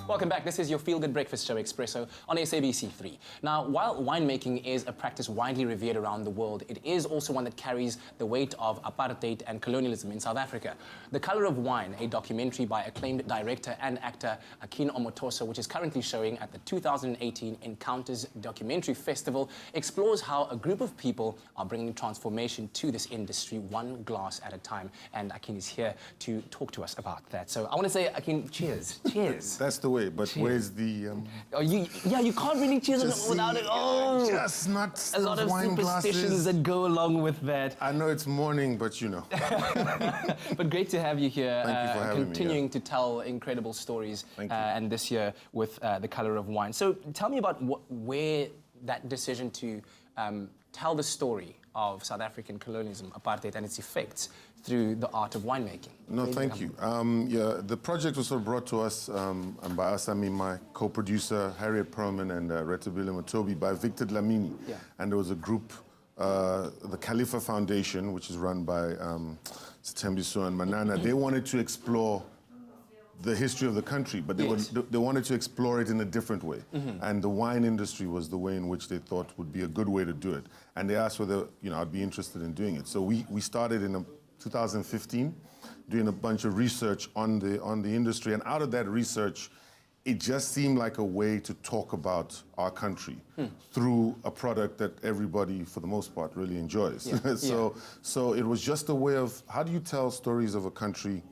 Welcome back. This is your feel-good breakfast show, Expresso, on SABC3. Now, while winemaking is a practice widely revered around the world, it is also one that carries the weight of apartheid and colonialism in South Africa. The Colour of Wine, a documentary by acclaimed director and actor Akin Omotoso, which is currently showing at the 2018 Encounters Documentary Festival, explores how a group of people are bringing transformation to this industry, one glass at a time. And Akin is here to talk to us about that. So I want to say, Akin, cheers. Cheers. That's the way, but cheers. Where's the... Oh, you can't really cheers without it. Oh, just not a lot of superstitions that go along with that. I know it's morning, but you know. But great to have you here. Thank you for having continuing me, to tell incredible stories. Thank you. And this year with The Colour of Wine. So tell me about where that decision to tell the story of South African colonialism, apartheid, and its effects through the art of winemaking. No, thank you. Yeah, the project was sort of brought to us, and by us, I mean my co-producer, Harriet Perlman, and Retabile Matobi, by Victor Dlamini. Yeah. And there was a group, the Khalifa Foundation, which is run by Sitembiso and Manana. They wanted to explore the history of the country, but they wanted to explore it in a different way. Mm-hmm. And the wine industry was the way in which they thought would be a good way to do it. And they asked whether, you know, I'd be interested in doing it. So we started in 2015, doing a bunch of research on the industry. And out of that research, it just seemed like a way to talk about our country through a product that everybody, for the most part, really enjoys. Yeah. So it was just a way of, how do you tell stories of a country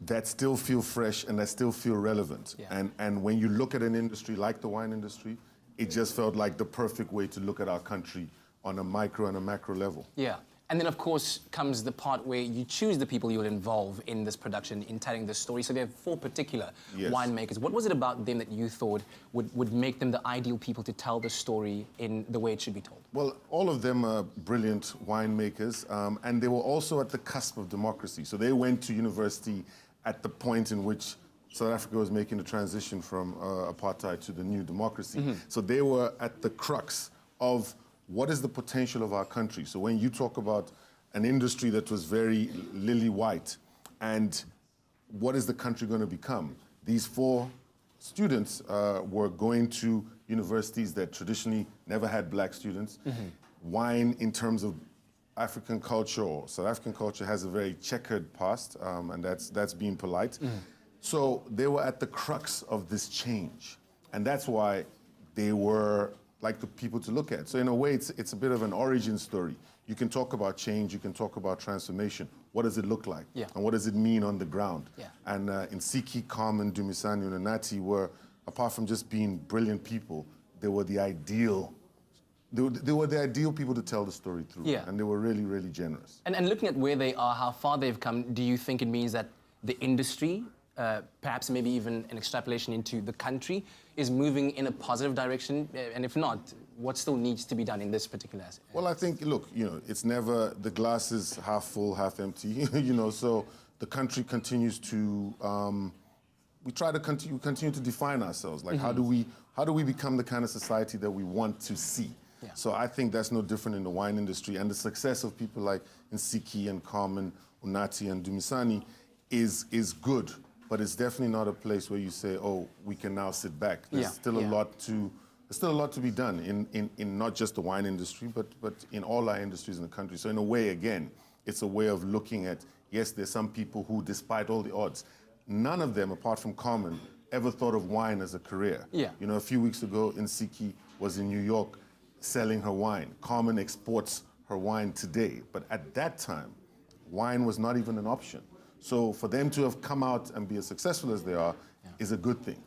that still feel fresh and that still feel relevant? Yeah. And when you look at an industry like the wine industry, it just felt like the perfect way to look at our country on a micro and a macro level. Yeah. And then, of course, comes the part where you choose the people you'll involve in this production, in telling this story. So there are 4 particular winemakers. What was it about them that you thought would make them the ideal people to tell the story in the way it should be told? Well, all of them are brilliant winemakers, and they were also at the cusp of democracy. So they went to university at the point in which South Africa was making the transition from apartheid to the new democracy. Mm-hmm. So they were at the crux of what is the potential of our country. So when you talk about an industry that was very lily white, and what is the country going to become? These 4 students were going to universities that traditionally never had black students. Mm-hmm. Wine, in terms of African culture or South African culture, has a very checkered past, and that's being polite. Mm-hmm. So they were at the crux of this change, and that's why they were like the people to look at. So in a way, it's a bit of an origin story. You can talk about change, you can talk about transformation. What does it look like? Yeah. And what does it mean on the ground? Yeah. And Nsiki, Carmen, Dumisani, and Nati were, apart from just being brilliant people, they were the ideal people to tell the story through. Yeah. And they were really, really generous. And looking at where they are, how far they've come, do you think it means that the industry, perhaps maybe even an extrapolation into the country, is moving in a positive direction? And if not, what still needs to be done in this particular aspect? Well, I think, look, you know, it's never, the glass is half full, half empty, you know, so the country continues to, we try to continue to define ourselves. Like, mm-hmm. how do we become the kind of society that we want to see? Yeah. So I think that's no different in the wine industry, and the success of people like Nsiki and Carmen, Unati and Dumisani is good. But it's definitely not a place where you say, oh, we can now sit back. There's still a lot to be done in not just the wine industry, but in all our industries in the country. So in a way, again, it's a way of looking at, yes, there's some people who, despite all the odds, none of them, apart from Carmen, ever thought of wine as a career. Yeah. You know, a few weeks ago, Nsiki was in New York selling her wine. Carmen exports her wine today. But at that time, wine was not even an option. So for them to have come out and be as successful as they are is a good thing.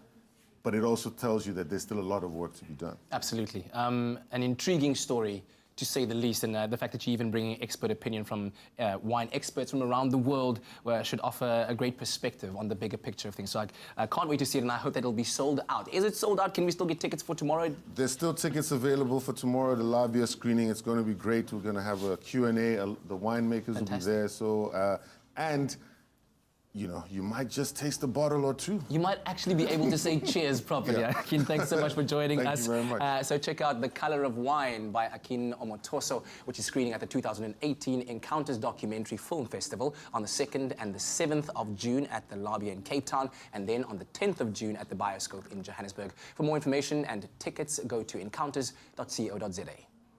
But it also tells you that there's still a lot of work to be done. Absolutely. An intriguing story, to say the least, and the fact that you're even bringing expert opinion from wine experts from around the world should offer a great perspective on the bigger picture of things. So I can't wait to see it, and I hope that it'll be sold out. Is it sold out? Can we still get tickets for tomorrow? There's still tickets available for tomorrow. The lobby screening. It's going to be great. We're going to have a Q&A. The winemakers will be there. So, and you know, you might just taste a bottle or two. You might actually be able to say cheers properly. Yeah. Akin, thanks so much for joining Thank us. you very much. So check out The Color of Wine by Akin Omotoso, which is screening at the 2018 Encounters Documentary Film Festival on the 2nd and the 7th of June at the Lobby in Cape Town, and then on the 10th of June at the Bioscope in Johannesburg. For more information and tickets, go to encounters.co.za.